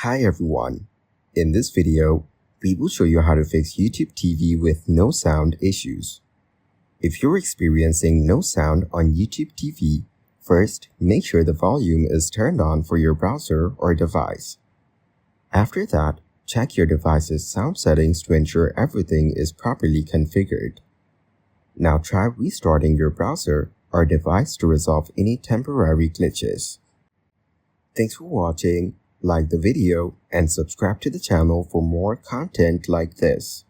Hi everyone. In this video, we will show you how to fix YouTube TV with no sound issues. If you're experiencing no sound on YouTube TV, first make sure the volume is turned on for your browser or device. After that, check your device's sound settings to ensure everything is properly configured. Now try restarting your browser or device to resolve any temporary glitches. Thanks for watching. Like the video and subscribe to the channel for more content like this.